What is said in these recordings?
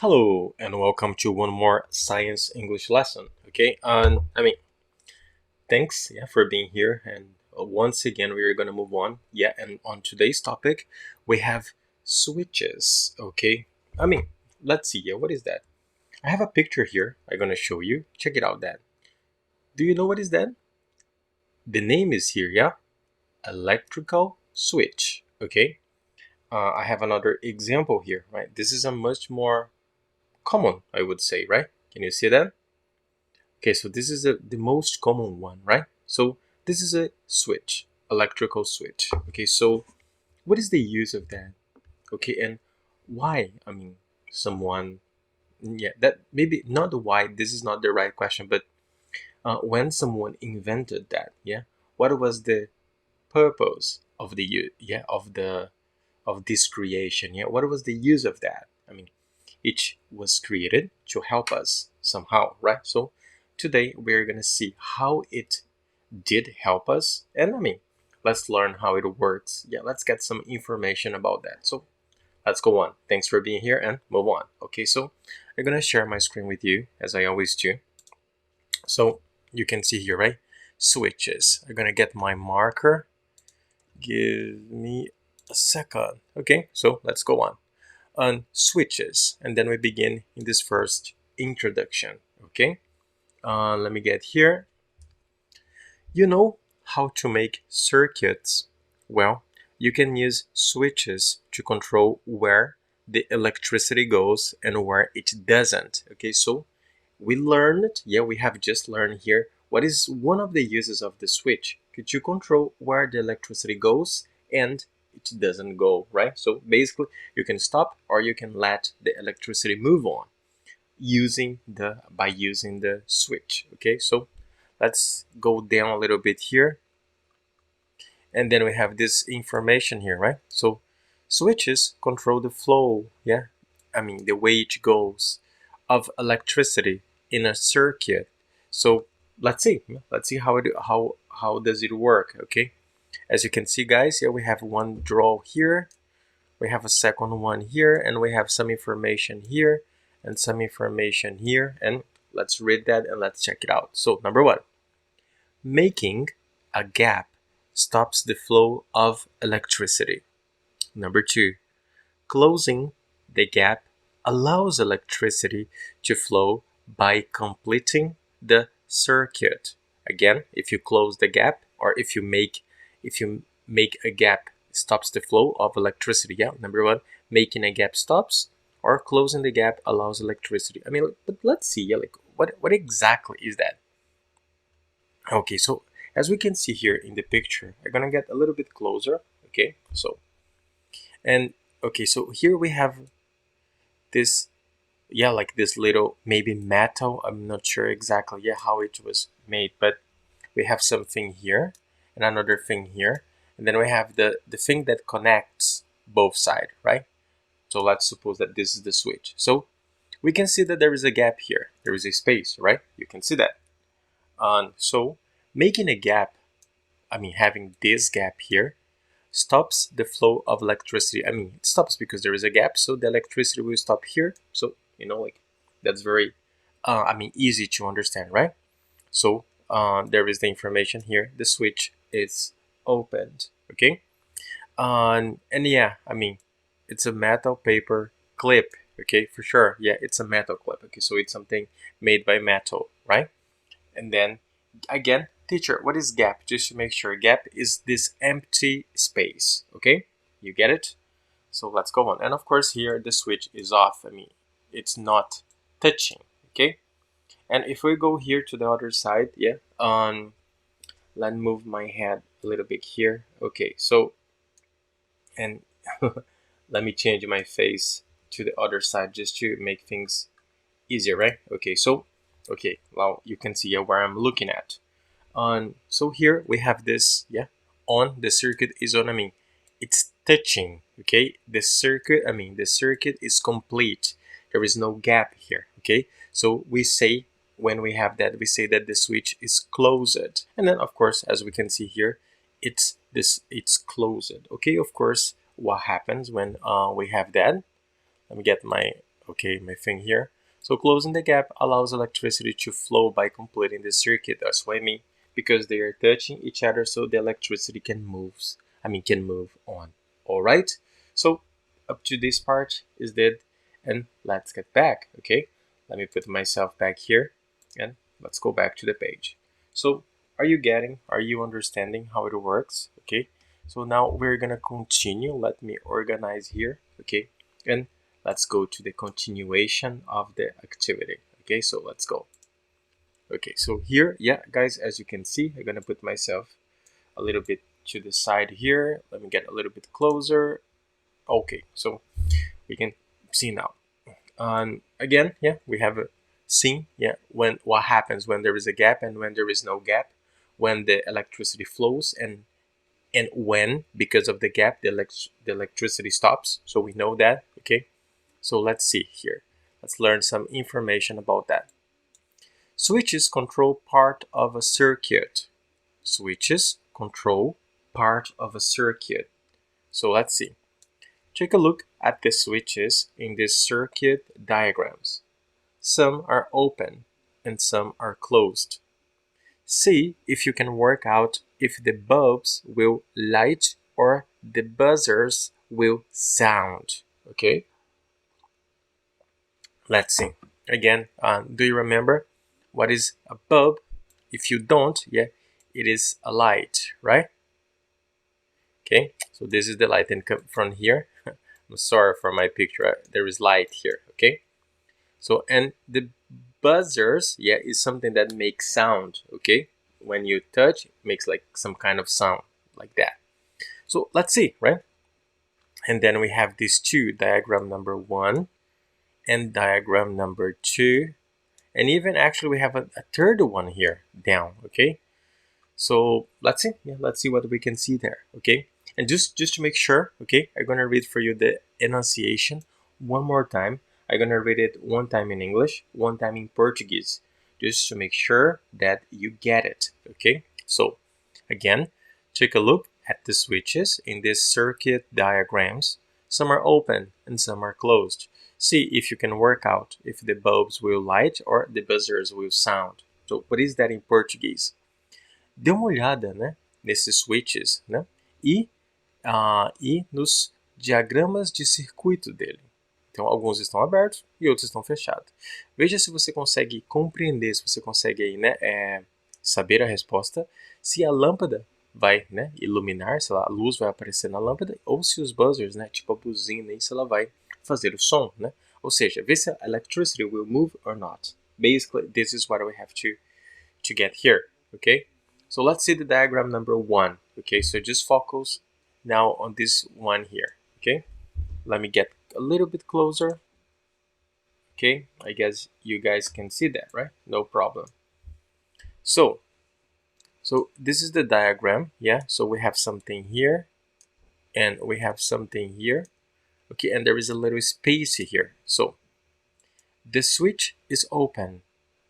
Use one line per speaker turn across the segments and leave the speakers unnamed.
Hello and welcome to one more science English lesson. Okay, thanks for being here. And once again, we are gonna move on. And on today's topic, we have switches. Okay, I mean, let's see. What is that? I have a picture here. I'm gonna show you. Check it out. That. Do you know what is that? The name is here. Yeah, electrical switch. Okay. I have another example here. Right. This is a much more common, I would say. Right. Can you see that? Okay, so this is the most common one, right? So this is a switch, electrical switch. Okay, so what is the use of that? Okay, and why? Someone, that maybe not the why. This is not the right question, but when someone invented that, what was the purpose of of this creation? What was the use of that? It was created to help us somehow, right? So today we're gonna see how it did help us, and let's learn how it works. Let's get some information about that. So let's go on. Thanks for being here and move on. Okay, so I'm gonna share my screen with you as I always do. So you can see here, right? Switches. I'm gonna get my marker. Give me a second. Okay, so let's go on switches, and then we begin in this first introduction. Okay, let me get here. You know how to make circuits? Well, you can use switches to control where the electricity goes and where it doesn't. Okay, so we learned, we have just learned here what is one of the uses of the switch. Could you control where the electricity goes and it doesn't go, right? So basically, you can stop or you can let the electricity move on by using the switch. Okay, so let's go down a little bit here, and then we have this information here, right? So switches control the flow, the way it goes of electricity in a circuit. So let's see how does it work. Okay, as you can see, guys, here we have one draw here, we have a second one here, and we have some information here and some information here, and let's read that and let's check it out. So number one, making a gap stops the flow of electricity. Number two, closing the gap allows electricity to flow by completing the circuit. Again, if you close the gap, or if you make a gap stops the flow of electricity. Number one, making a gap stops, or closing the gap allows electricity. But let's see, what exactly is that? Okay, so as we can see here in the picture, I'm gonna get a little bit closer. Okay, and so here we have this, like this little maybe metal. I'm not sure exactly how it was made, but we have something here and another thing here, and then we have the thing that connects both sides, right? So let's suppose that this is the switch. So we can see that there is a gap here. There is a space, right? You can see that. So making a gap, having this gap here, stops the flow of electricity. It stops because there is a gap, so the electricity will stop here. So that's very, easy to understand, right? So there is the information here. The switch is opened. Okay, and it's a metal paper clip. Okay, for sure. It's a metal clip. Okay, so it's something made by metal, right? And then again, teacher, what is gap? Just to make sure, gap is this empty space. Okay, you get it? So let's go on. And of course here the switch is off. It's not touching. Okay, and if we go here to the other side, let me move my head a little bit here. Okay, so, and let me change my face to the other side just to make things easier, right? Okay, so now you can see where I'm looking at. So here we have this, on the circuit is on. It's touching. Okay, the circuit is complete. There is no gap here. Okay, so we say, when we have that, we say that the switch is closed, and then of course, as we can see here, it's closed. Okay, of course, what happens when we have that? Let me get my okay, my thing here. So closing the gap allows electricity to flow by completing the circuit. That's what I mean, because they are touching each other, so the electricity can move on. All right. So up to this part is dead, and let's get back. Okay, let me put myself back here, and let's go back to the page. So are you understanding how it works? Okay, so now we're gonna continue. Let me organize here. Okay, and let's go to the continuation of the activity. Okay, so let's go. Okay, so here, yeah, guys, as you can see, I'm gonna put myself a little bit to the side here. Let me get a little bit closer. Okay, so we can see now. Again, yeah, we have a scene, yeah, when what happens when there is a gap and when there is no gap, when the electricity flows, and when, because of the gap, the electricity stops. So we know that. Okay, so let's see here. Let's learn some information about that. Switches control part of a circuit. Switches control part of a circuit. So let's see. Take a look at the switches in this circuit diagrams. Some are open and some are closed. See if you can work out if the bulbs will light or the buzzers will sound. Okay, let's see. Again, do you remember what is a bulb? If you don't, yeah, it is a light, right? Okay, so this is the light, and come from here. I'm sorry for my picture. There is light here. Okay, so and the buzzers, yeah, is something that makes sound. Okay, when you touch, it makes like some kind of sound like that. So let's see, right? And then we have these two, diagram number 1 and diagram number 2, and even actually we have a third one here down. Okay, so let's see. Yeah, let's see what we can see there. Okay, and just to make sure, okay, I'm gonna read for you the enunciation one more time. I'm gonna read it one time in English, one time in Portuguese, just to make sure that you get it. Okay, so again, take a look at the switches in these circuit diagrams. Some are open and some are closed. See if you can work out if the bulbs will light or the buzzers will sound. So what is that in Portuguese? Dê uma olhada, né, nesses switches, né, e nos diagramas de circuito dele. Então, alguns estão abertos e outros estão fechados. Veja se você consegue compreender, se você consegue aí, né, saber a resposta, se a lâmpada vai, né, iluminar, se a luz vai aparecer na lâmpada, ou se os buzzers, né, tipo a buzina, se ela vai fazer o som, né? Ou seja, vê se a electricity will move or not. Basically, this is what we have to get here, okay? So let's see the diagram number 1. Okay, so just focus now on this one here. Okay, let me get a little bit closer. Okay, I guess you guys can see that, right? No problem. So this is the diagram. Yeah, so we have something here and we have something here. Okay, and there is a little space here. So the switch is open,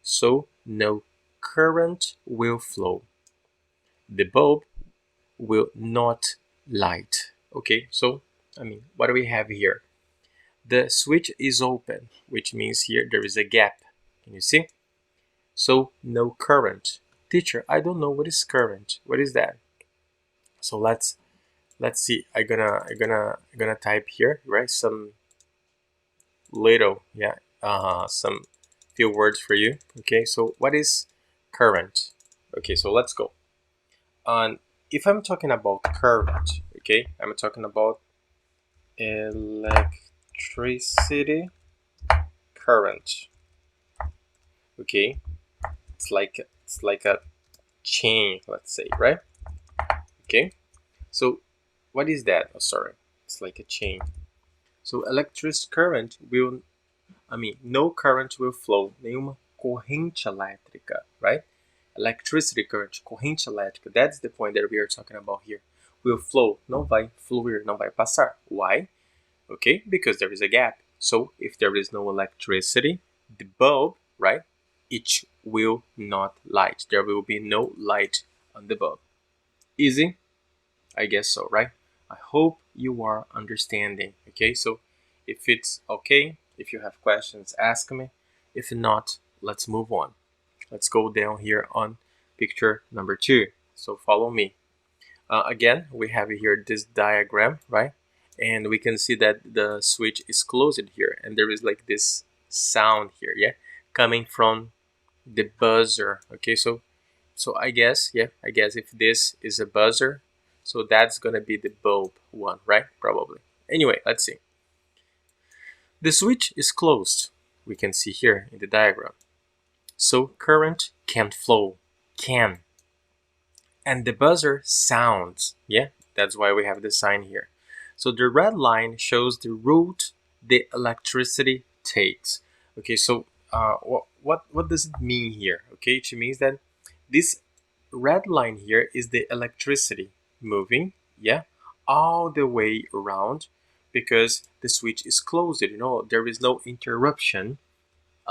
so no current will flow. The bulb will not light. Okay, so I mean, what do we have here? The switch is open, which means here there is a gap. Can you see? So no current. Teacher, I don't know what is current. What is that? So let's see. I'm gonna type here, right? Some little, yeah, some few words for you. Okay, so what is current? Okay, so let's go. If I'm talking about current, okay, I'm talking about electricity current. Okay, it's like a chain, let's say, right? Okay, so what is that? Oh, sorry, it's like a chain. So electric current will, no current will flow, nenhuma corrente elétrica, right? Electricity current, corrente elétrica, that's the point that we are talking about here. Will flow, não vai fluir, não vai passar. Why? Okay, because there is a gap. So if there is no electricity, the bulb, right, it will not light. There will be no light on the bulb. Easy? I guess so, right? I hope you are understanding. Okay, so if it's okay, If you have questions, ask me. If not, let's move on. Let's go down here on picture number 2. So follow me. Again, we have here this diagram, right? And we can see that the switch is closed here, and there is like this sound here, yeah, coming from the buzzer. Okay, so I guess, yeah, I guess if this is a buzzer, so that's gonna be the bulb one, right? Probably. Anyway, let's see. The switch is closed. We can see here in the diagram. So current can't flow. Can. And the buzzer sounds. Yeah, that's why we have the sign here. So the red line shows the route the electricity takes. Okay, so what does it mean here? Okay, it means that this red line here is the electricity moving, yeah, all the way around, because the switch is closed. You know, there is no interruption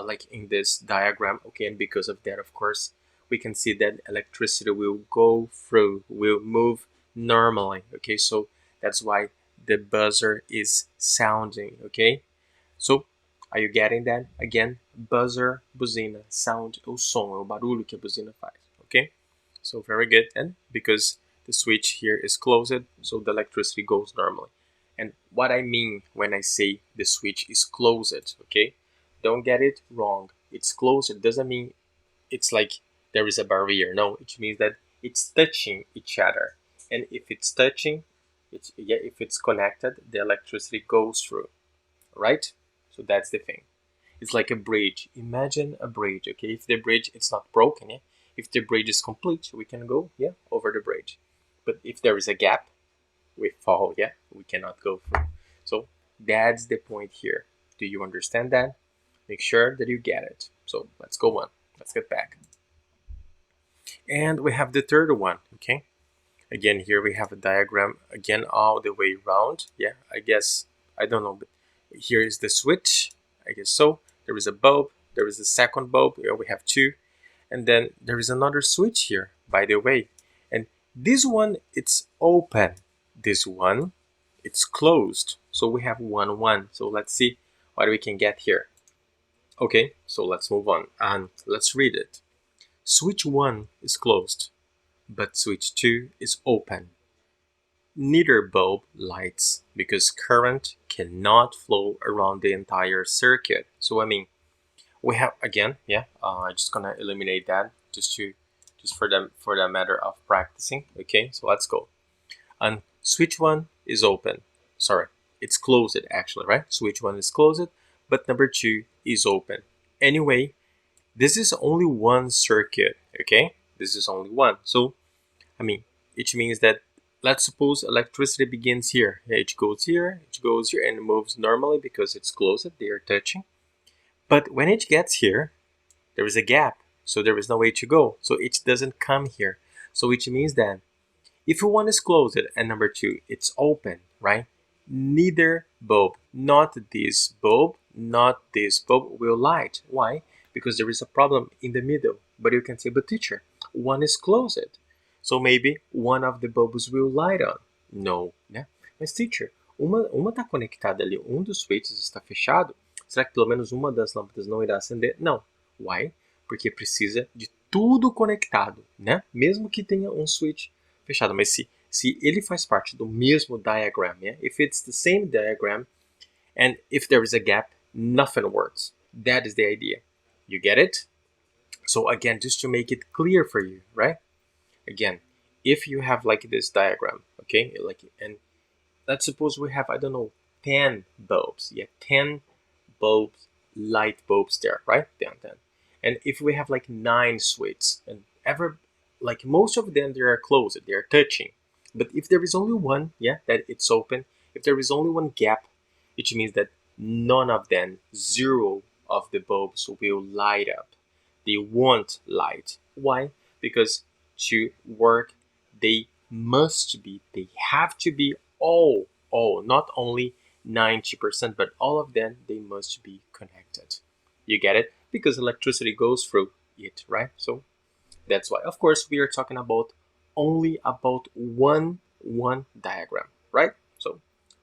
like in this diagram. Okay, and because of that, of course, we can see that electricity will go through, will move normally. Okay, so that's why the buzzer is sounding. Okay, so are you getting that? Again, buzzer, buzina, sound é o som, é o barulho que a buzina faz. Okay, so very good. And because the switch here is closed, so the electricity goes normally. And what I mean when I say the switch is closed, okay, don't get it wrong. It's closed. It doesn't mean it's like there is a barrier. No, it means that it's touching each other. And if it's touching, it's, yeah, if it's connected, the electricity goes through, right? So that's the thing. It's like a bridge. Imagine a bridge, okay? If the bridge it's not broken, yeah? If the bridge is complete, we can go, yeah, over the bridge. But if there is a gap, we fall, yeah? We cannot go through. So that's the point here. Do you understand that? Make sure that you get it. So let's go on. Let's get back. And we have the third one, okay? Again, here we have a diagram, again, all the way around. Yeah, I guess, I don't know, but here is the switch, I guess so. There is a bulb, there is a second bulb, here we have two. And then there is another switch here, by the way. And this one, it's open. This one, it's closed. So we have 1, 1. So let's see what we can get here. Okay, so let's move on and let's read it. Switch 1 is closed, but switch 2 is open. Neither bulb lights because current cannot flow around the entire circuit. So I mean, we have again, yeah. I'm just gonna eliminate that just for the matter of practicing. Okay, so let's go. And switch 1 is open. Sorry, it's closed actually, right? Switch 1 is closed, but number 2 is open. Anyway, this is only one circuit. Okay, this is only one. So I mean, it means that, let's suppose electricity begins here. It goes here, it goes here, and it moves normally because it's closed, they are touching. But when it gets here, there is a gap, so there is no way to go. So it doesn't come here. So which means that if one is closed and number 2, it's open, right? Neither bulb, not this bulb, not this bulb will light. Why? Because there is a problem in the middle. But you can say, but teacher, one is closed. So maybe one of the bulbs will light on. No, né? Mas teacher, uma está conectada ali, um dos switches está fechado. Será que pelo menos uma das lâmpadas não irá acender? Não. Why? Porque precisa de tudo conectado, né? Mesmo que tenha um switch fechado. Mas se ele faz parte do mesmo diagram, yeah? If it's the same diagram and if there is a gap, nothing works. That is the idea. You get it? So again, just to make it clear for you, right? Again, if you have like this diagram, okay, like, and let's suppose we have, I don't know, 10 bulbs, yeah, 10 bulbs, light bulbs there, right? 10. And if we have like 9 switches, and like most of them, they are closed, they are touching. But if there is only one, yeah, that it's open, if there is only one gap, which means that none of them, 0 of the bulbs will light up. They won't light. Why? Because to work, they have to be all, not only 90%, but all of them, they must be connected. You get it? Because electricity goes through it, right? So that's why. Of course, we are talking about only about one diagram, right? So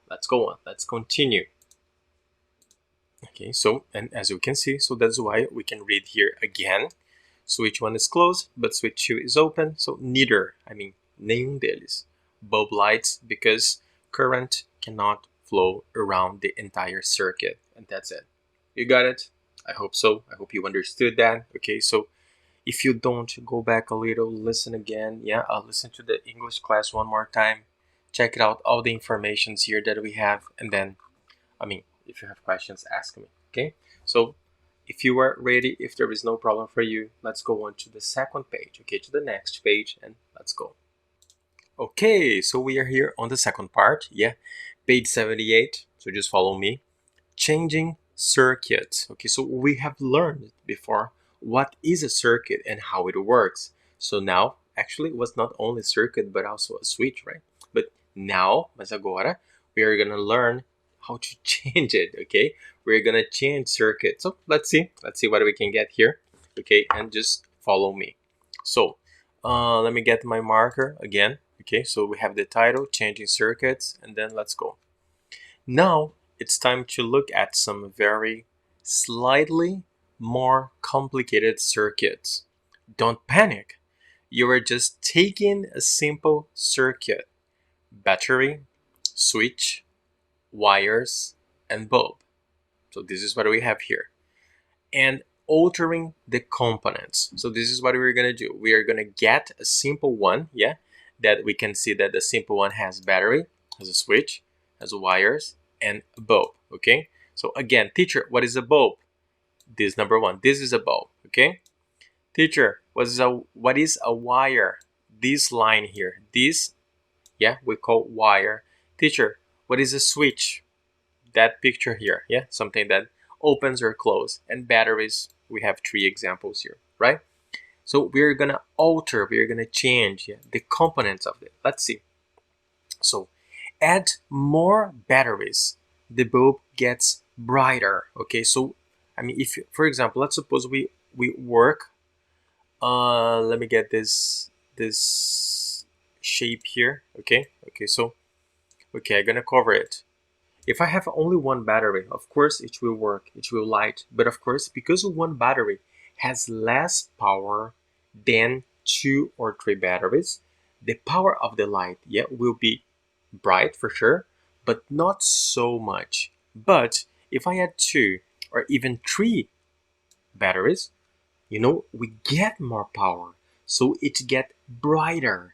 let's go on. Let's continue. Okay, so, and as you can see, so that's why we can read here again. Switch 1 is closed, but switch 2 is open. So neither, nenhum deles, bulb lights, because current cannot flow around the entire circuit. And that's it. You got it? I hope so. I hope you understood that. Okay, so if you don't, go back a little, listen again. Yeah, I'll listen to the English class one more time. Check it out, all the informations here that we have. And then, if you have questions, ask me. Okay, so if you are ready, if there is no problem for you, let's go on to the second page. Okay, to the next page, and let's go. Okay, so we are here on the second part. Yeah, page 78. So just follow me. Changing circuits. Okay, so we have learned before what is a circuit and how it works. So now, actually, it was not only circuit but also a switch, right? But now, mas agora, we are gonna learn how to change it. Okay, we're gonna change circuit. So let's see what we can get here. Okay, and just follow me. So let me get my marker again. Okay, so we have the title, changing circuits, and then let's go. Now it's time to look at some very slightly more complicated circuits. Don't panic. You are just taking a simple circuit: battery, switch, wires, and bulb. So this is what we have here. And altering the components. So this is what we're going to do. We are going to get a simple one, yeah, that we can see that the simple one has battery, has a switch, has wires, and a bulb, okay? So again, teacher, what is a bulb? This number one, this is a bulb, okay? Teacher, what is a wire? This line here, this, yeah, we call wire. Teacher, what is a switch? That picture here, yeah, something that opens or closes. And batteries, we have 3 examples here, right? So we're gonna alter, we're gonna change, yeah, the components of it. Let's see. So add more batteries, the bulb gets brighter. Okay, so if, for example, let's suppose we work, let me get this shape here. Okay, so I'm gonna cover it. If I have only one battery, of course it will work, it will light. But of course, because one battery has less power than 2 or 3 batteries, the power of the light, yeah, will be bright for sure, but not so much. But if I add 2 or even 3 batteries, we get more power. So it get brighter.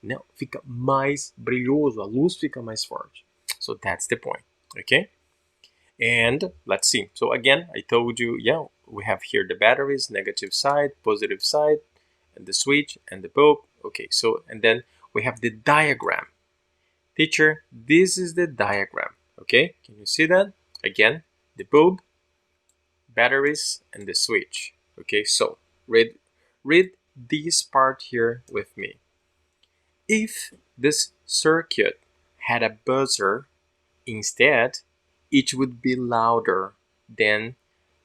Não, fica mais brilhoso, a luz fica mais forte. So that's the point, okay? And let's see. So again, I told you, yeah, we have here the batteries, negative side, positive side, and the switch and the bulb. Okay, so, and then we have the diagram. Teacher, this is the diagram, okay? Can you see that? Again, the bulb, batteries, and the switch. Okay, so read this part here with me. If this circuit had a buzzer, instead, it would be louder than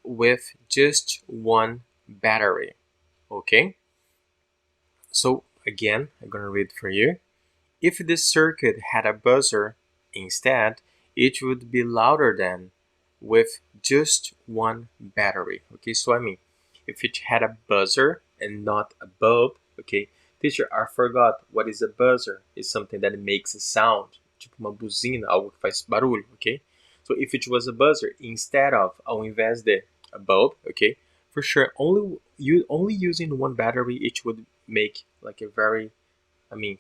with just one battery. Okay? So again, I'm gonna read for you. If this circuit had a buzzer, instead, it would be louder than with just one battery. Okay, so if it had a buzzer and not a bulb, okay, teacher, I forgot what is a buzzer. It's something that makes a sound, tipo uma buzina, algo que faz barulho, okay? So if it was a buzzer instead of, ao invés de, a bulb, okay, for sure, only using one battery, it would make like a very,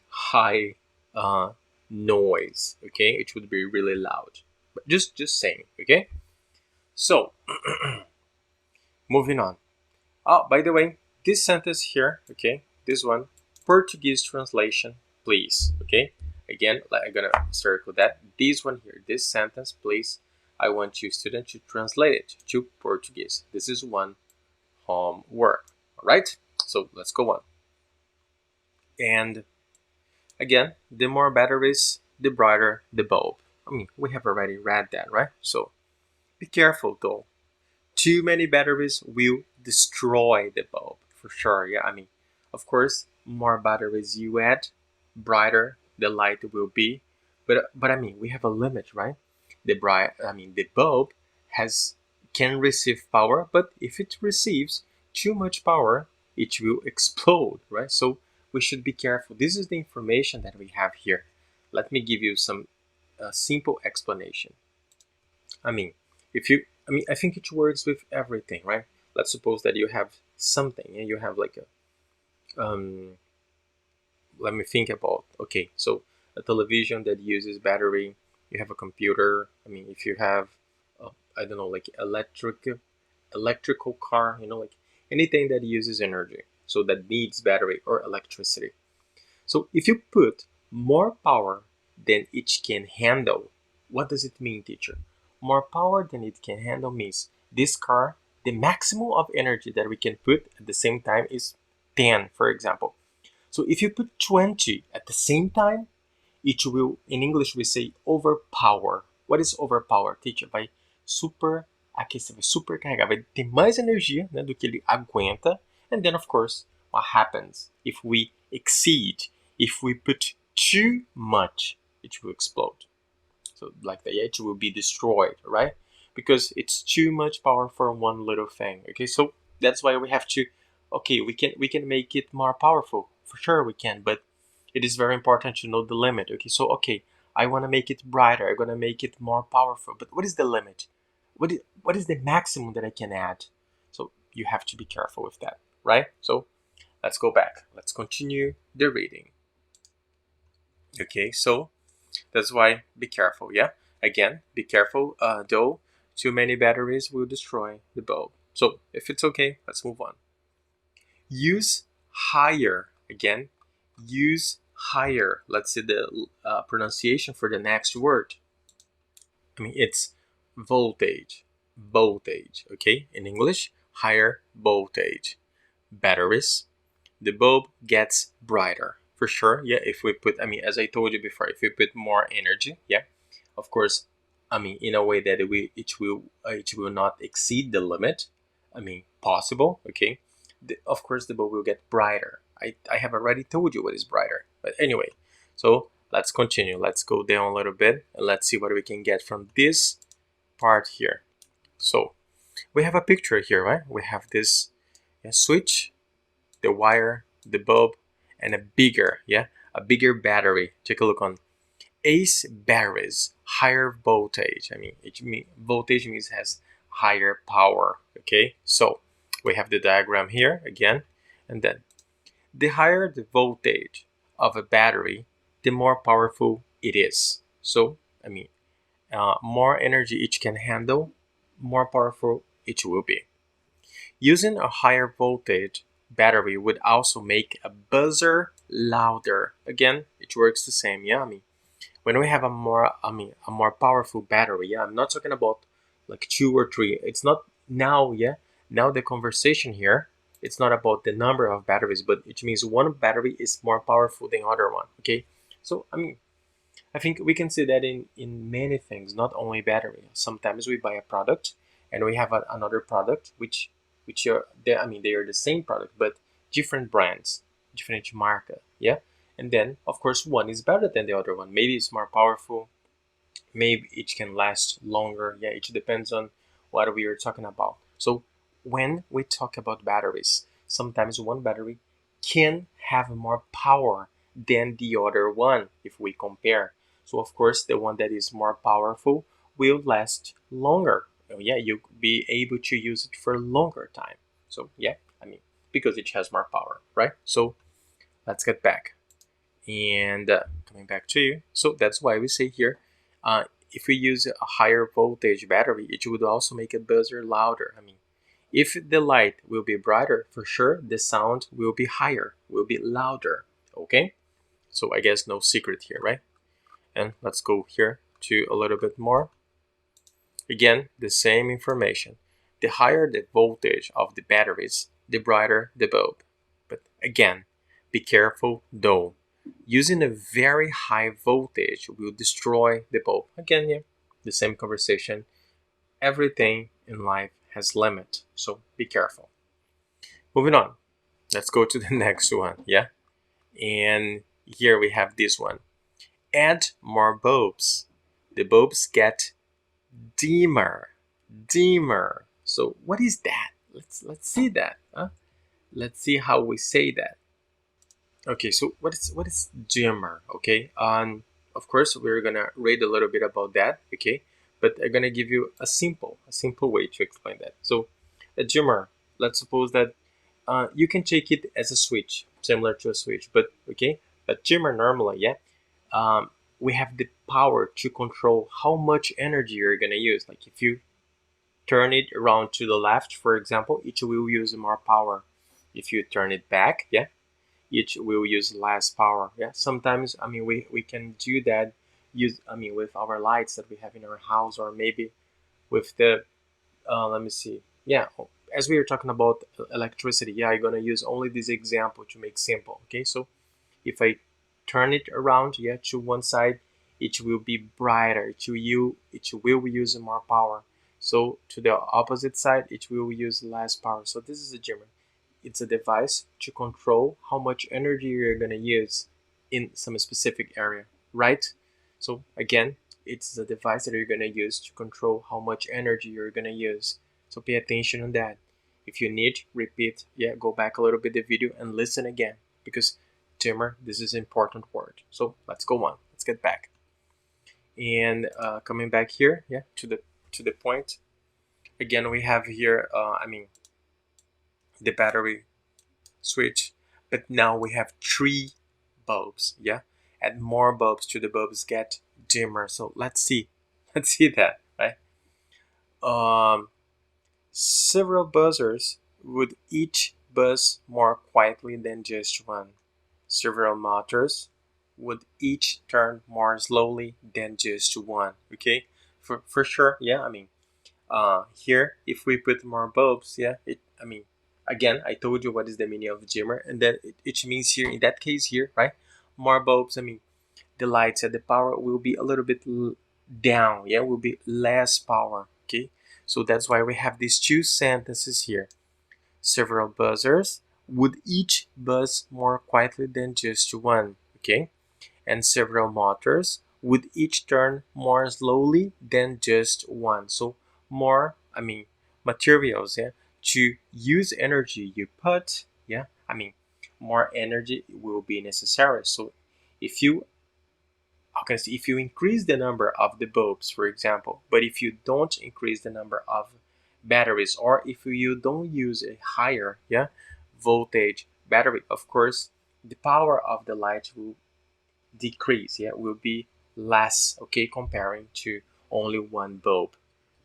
high noise, okay? It would be really loud. But just saying, okay? So, moving on. Oh, by the way, this sentence here, okay, this one, Portuguese translation, please, okay? Again, I'm gonna circle that. This one here, this sentence, please, I want you, student, to translate it to Portuguese. This is one homework, all right? So let's go on. And again, the more batteries, the brighter the bulb. We have already read that, right? So be careful though. Too many batteries will destroy the bulb for sure. Yeah, of course, more batteries you add, brighter the light will be. But we have a limit, right? The bulb can receive power, but if it receives too much power, it will explode, right? So we should be careful. This is the information that we have here. Let me give you some simple explanation. I mean, I think it works with everything, right? Let's suppose that you have something and you have like let me think about, okay, so a television that uses battery, you have a computer. I mean, if you have, I don't know, like electrical car, like anything that uses energy, so that needs battery or electricity. So if you put more power than it can handle, what does it mean, teacher? More power than it can handle means this car, the maximum of energy that we can put at the same time is 10, for example. So if you put 20 at the same time, it will, in English we say overpower. What is overpower, teacher? Vai superaquecer, vai supercarregar, vai ter mais energia, né, do que ele aguenta. And then, of course, what happens if we exceed, if we put too much, it will explode. So like the edge will be destroyed, right? Because it's too much power for one little thing. Okay, so that's why we have to, okay, we can make it more powerful. For sure we can, but it is very important to know the limit. Okay, so okay, I want to make it brighter, I want to make it more powerful, but what is the limit? What is the maximum that I can add? So you have to be careful with that, right? So let's go back. Let's continue the reading. Okay, so that's why be careful, yeah? Again, be careful, though too many batteries will destroy the bulb. So if it's okay, let's move on. Use higher, again, use higher. Let's see the pronunciation for the next word. I mean, it's voltage, okay? In English, higher voltage. Batteries, the bulb gets brighter. For sure, yeah, if we put, as I told you before, if we put more energy, yeah, of course, in a way that it will not exceed the limit, possible, okay, of course the bulb will get brighter. I have already told you what is brighter, but anyway, so let's continue. Let's go down a little bit and let's see what we can get from this part here. So we have a picture here, right? We have this switch, the wire, the bulb, and a bigger battery. Take a look on ACE batteries, higher voltage. Voltage means has higher power. Okay, so we have the diagram here again, and then the higher the voltage of a battery, the more powerful it is. So more energy it can handle, more powerful it will be. Using a higher voltage battery would also make a buzzer louder. Again, it works the same. Yeah, when we have a more powerful battery, yeah, I'm not talking about like 2 or 3. It's not now, yeah. Now the conversation here, it's not about the number of batteries, but it means one battery is more powerful than other one. Okay, so I think we can see that in many things, not only battery. Sometimes we buy a product and we have another product which are they are the same product but different brands, different market, yeah. And then of course one is better than the other one. Maybe it's more powerful, maybe it can last longer. Yeah, it depends on what we are talking about. So when we talk about batteries, sometimes one battery can have more power than the other one if we compare. So of course the one that is more powerful will last longer. Yeah, you'll be able to use it for a longer time. So yeah, because it has more power, right? So let's get back and coming back to you. So that's why we say here, if we use a higher voltage battery, it would also make a buzzer louder. If the light will be brighter, for sure the sound will be higher, will be louder. Okay, so I guess no secret here, right? And let's go here to a little bit more. Again, the same information. The higher the voltage of the batteries, the brighter the bulb. But again, be careful though. Using a very high voltage will destroy the bulb. Again, yeah, the same conversation. Everything in life has limit, so be careful. Moving on, let's go to the next one, yeah? And here we have this one. Add more bulbs. The bulbs get dimmer. dimmer. So what is that? Let's see that. Huh? Let's see how we say that. Okay, so what is dimmer? Okay, of course we're gonna read a little bit about that. Okay, but I'm gonna give you a simple way to explain that. So a dimmer. Let's suppose that you can take it as a switch, similar to a switch. But okay, a dimmer normally, yeah, um, we have the power to control how much energy you're gonna use. Like if you turn it around to the left, for example, it will use more power. If you turn it back, yeah, each will use less power. Yeah, sometimes I mean we can do that use I mean with our lights that we have in our house, or maybe with the let me see, yeah, as we are talking about electricity, yeah, I'm gonna use only this example to make simple. Okay, so if I turn it around, yeah, to one side, it will be brighter, it will use more power. So to the opposite side, it will use less power. So this is a dimmer. It's a device to control how much energy you're going to use in some specific area, right? So again, it's a device that you're going to use to control how much energy you're going to use. So pay attention on that. If you need, repeat, yeah, go back a little bit the video and listen again, because dimmer, this is an important word. So let's go on. Let's get back. And coming back here, yeah, to the point. Again, we have here, the battery switch, but now we have three bulbs. Yeah, add more bulbs to the bulbs get dimmer. So let's see, let's see that, right? Um, Several buzzers would each buzz more quietly than just one. Several motors would each turn more slowly than just one. Okay, for sure. Yeah, here if we put more bulbs, yeah, again, I told you what is the meaning of dimmer, and then it means here in that case here, right, more bulbs, the lights and the power will be a little bit down, yeah, will be less power. Okay, so that's why we have these two sentences here. Several buzzers would each buzz more quietly than just one. Okay, and several motors would each turn more slowly than just one. So more, materials, yeah, to use energy you put, yeah, more energy will be necessary. So if you, okay, so if you increase the number of the bulbs, for example, but if you don't increase the number of batteries, or if you don't use a higher, yeah, voltage battery, of course the power of the light will decrease, yeah, will be less, okay, comparing to only one bulb.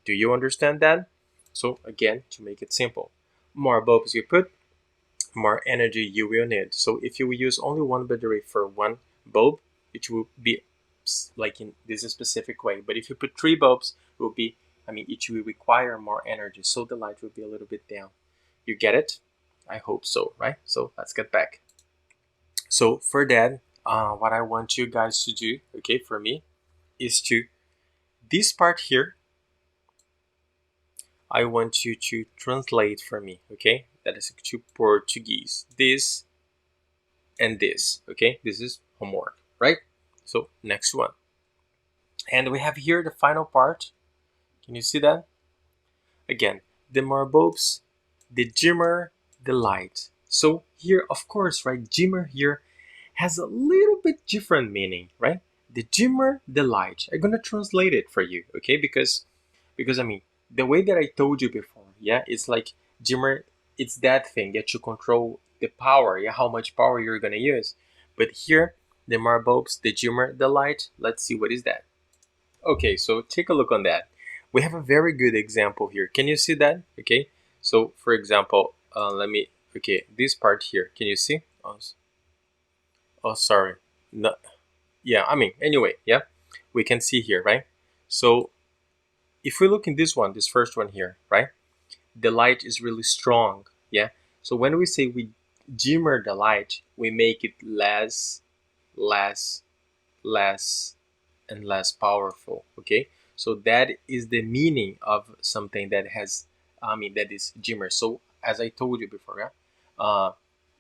Do you understand that? So again, to make it simple, more bulbs you put, more energy you will need. So if you use only one battery for one bulb, it will be like in this specific way. But if you put three bulbs, it will be, it will require more energy, so the light will be a little bit down. You get it? I hope so, right? So let's get back. So for that, what I want you guys to do, okay, for me, is to, this part here, I want you to translate for me, okay? That is to Portuguese. This and this, okay? This is homework, right? So next one. And we have here the final part. Can you see that? Again, the more bulbs, the dimmer the light. So here, of course, right, dimmer here has a little bit different meaning, right? The dimmer the light. I'm gonna translate it for you, okay? Because the way that I told you before, yeah, it's like dimmer, it's that thing that you control the power, yeah, how much power you're gonna use. But here, the more bulbs, the dimmer the light. Let's see what is that. Okay, so take a look on that. We have a very good example here. Can you see that? Okay, so for example, okay, this part here, can you see? Oh, sorry. No, yeah, anyway, yeah, we can see here, right? So if we look in this one, this first one here, right? The light is really strong, yeah? So when we say we dimmer the light, we make it less, less, less, and less powerful, okay? So that is the meaning of something that has, that is dimmer. So as I told you before, yeah?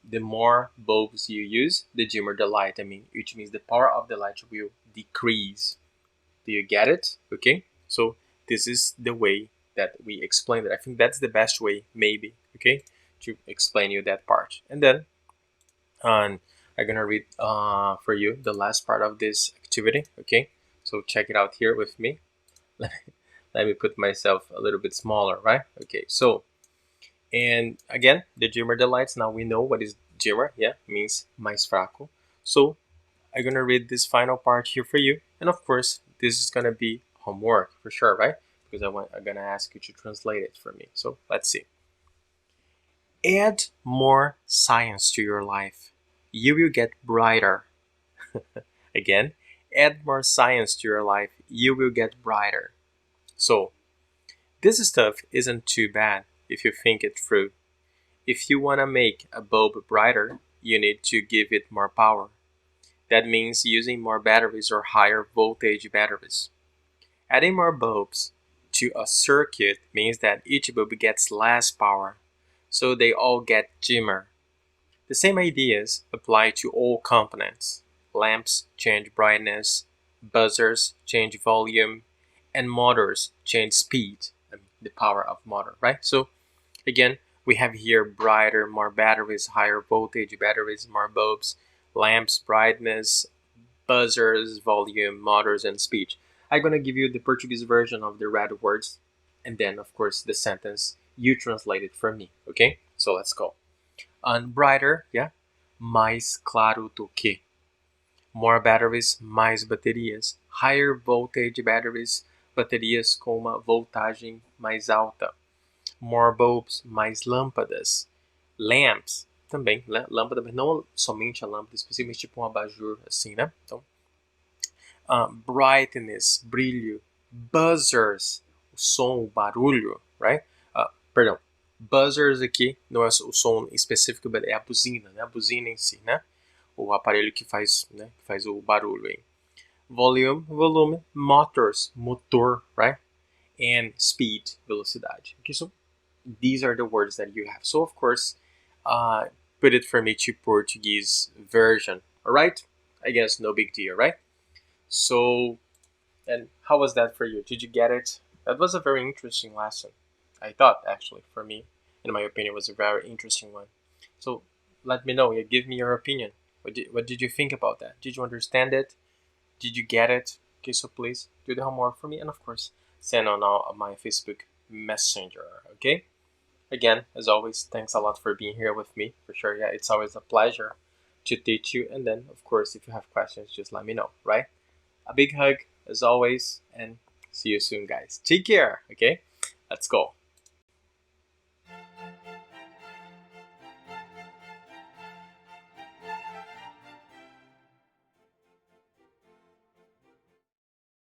The more bulbs you use, the dimmer the light. Which means the power of the light will decrease. Do you get it? Okay. So this is the way that we explained it. I think that's the best way, maybe, okay, to explain you that part. And then I'm gonna read for you the last part of this activity, okay? So check it out here with me. Let me put myself a little bit smaller, right? Okay, so, and again, the dimmer the lights. Now we know what is dimmer, yeah, means mais fraco. So I'm gonna read this final part here for you, and of course, this is gonna be homework for sure, right? Because I'm gonna ask you to translate it for me. So let's see. Add more science to your life. You will get brighter. Again, add more science to your life. You will get brighter. So this stuff isn't too bad if you think it through. If you want to make a bulb brighter, you need to give it more power. That means using more batteries or higher voltage batteries. Adding more bulbs to a circuit means that each bulb gets less power, so they all get dimmer. The same ideas apply to all components. Lamps change brightness, buzzers change volume, and motors change speed, the power of motor, right? So again, we have here brighter, more batteries, higher voltage batteries, more bulbs, lamps, brightness, buzzers, volume, motors, and speed. I'm gonna give you the Portuguese version of the red words, and then of course the sentence you translate it for me. Okay, so let's go. And brighter, yeah, mais claro do que. More batteries, mais baterias. Higher voltage batteries, baterias com uma voltagem mais alta. More bulbs, mais lâmpadas. Lamps, também, lâmpada, mas não somente a lâmpada, especificamente tipo um abajur, assim, né? Então, brightness, brilho. Buzzers, o som, o barulho, right? Perdão, buzzers aqui não é o som específico, é a buzina, né? A buzina em si, né? O aparelho que faz, né? Que faz o barulho aí. Volume, motors, motor, right? And speed, velocidade. Okay, so these are the words that you have. So of course, put it for me to Portuguese version. All right? I guess no big deal, right? So, and how was that for you? Did you get it? That was a very interesting lesson. I thought, actually, for me, in my opinion, was a very interesting one. So let me know. Yeah, give me your opinion. What did you think about that? Did you understand it? Did you get it? Okay, so please do the homework for me, and of course, send on my Facebook Messenger. Okay. Again, as always, thanks a lot for being here with me. For sure, yeah, it's always a pleasure to teach you. And then, of course, if you have questions, just let me know. Right? A big hug as always, and see you soon, guys. Take care. Okay. Let's go.